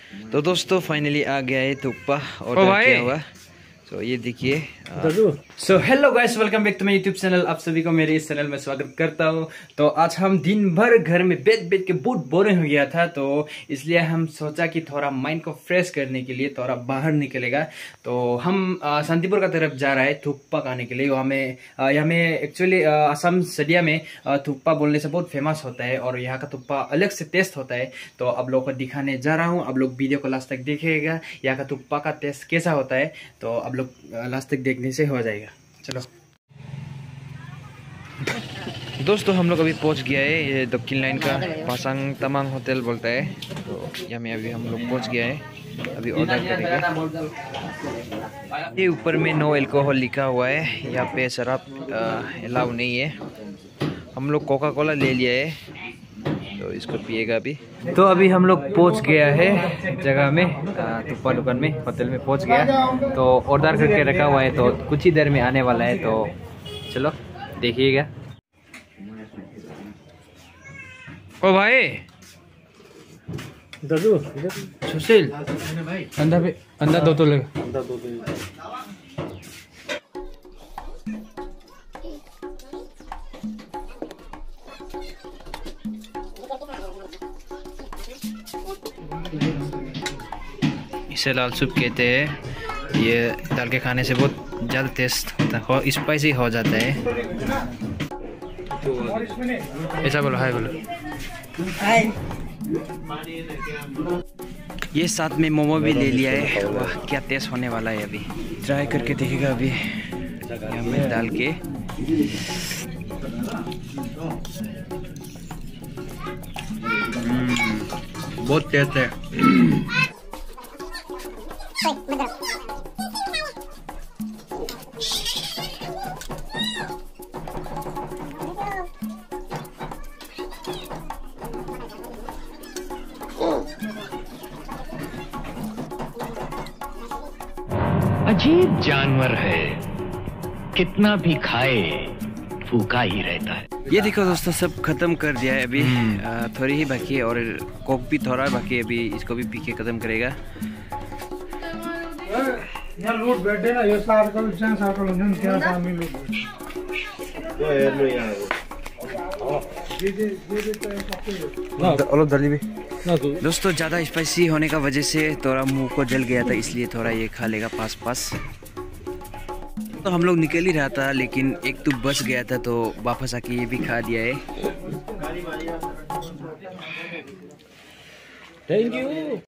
तो दोस्तों फाइनली आ गया है थुक्पा ऑर्डर किया हुआ। तो ये देखिए। So hello guys, welcome back to my YouTube channel. आप सभी को मेरे इस चैनल में स्वागत करता हूँ। तो आज हम दिन भर घर में बैठ के बहुत बोरिंग हो गया था, तो इसलिए हम सोचा कि थोड़ा माइंड को फ्रेश करने के लिए थोड़ा बाहर निकलेगा। तो हम शांतिपुर का तरफ जा रहा है थुक्पा खाने के लिए। यहाँ में एक्चुअली असम सदिया में थुक्पा बोलने से बहुत फेमस होता है और यहाँ का थुक्पा अलग से टेस्ट होता है। तो आप लोगों को दिखाने जा रहा हूँ, आप लोग वीडियो को लास्ट तक देखिएगा। यहाँ का थुक्पा का टेस्ट कैसा होता है तो आप लोग लास्ट तक देखने से हो जाएगा। चलो दोस्तों, हम लोग अभी पहुंच गया है। ये दक्षिण लाइन का पासांग तमांग होटल बोलता है। तो यहाँ में अभी हम लोग पहुंच गया है। अभी ऑर्डर करेंगे। ये ऊपर में नो अल्कोहल लिखा हुआ है। यहाँ पे शराब अलाउ नहीं है। हम लोग कोका कोला ले लिया है, तो इसको पिएगा अभी। तो अभी हम लोग पहुंच गया है जगह में, थुक्पा दुकान में, होटल में पहुंच गया। तो ऑर्डर करके रखा हुआ है, तो कुछ ही देर में आने वाला है। तो चलो देखिएगा। ओ भाई दादू सुशील, अंदर दो तो लगा। इसे लाल सूप कहते हैं। ये डाल के खाने से बहुत ज़्यादा टेस्ट होता है, स्पाइसी हो जाता है। ऐसा बोलो, हाय बोलो। ये साथ में मोमो भी ले लिया है। वाह क्या टेस्ट होने वाला है, अभी ट्राई करके देखेगा। अभी यहाँ में डाल के बहुत टेस्ट है। अजीब जानवर है, कितना भी खाए भूखा ही रहता है। ये देखो दोस्तों, सब खत्म कर दिया है। अभी थोड़ी ही बाकी है और कोक भी थोड़ा बाकी है। अभी इसको भी पी के खत्म करेगा। यहाँ लूट बैठे ना, ये सार्कल क्या शामिल दोस्तों ज़्यादा स्पाइसी होने का वजह से थोड़ा मुंह को जल गया था, इसलिए थोड़ा ये खा लेगा पास। तो हम लोग निकल ही रहा था, लेकिन एक तो बच गया था, तो वापस आके ये भी खा लिया है। Thank you.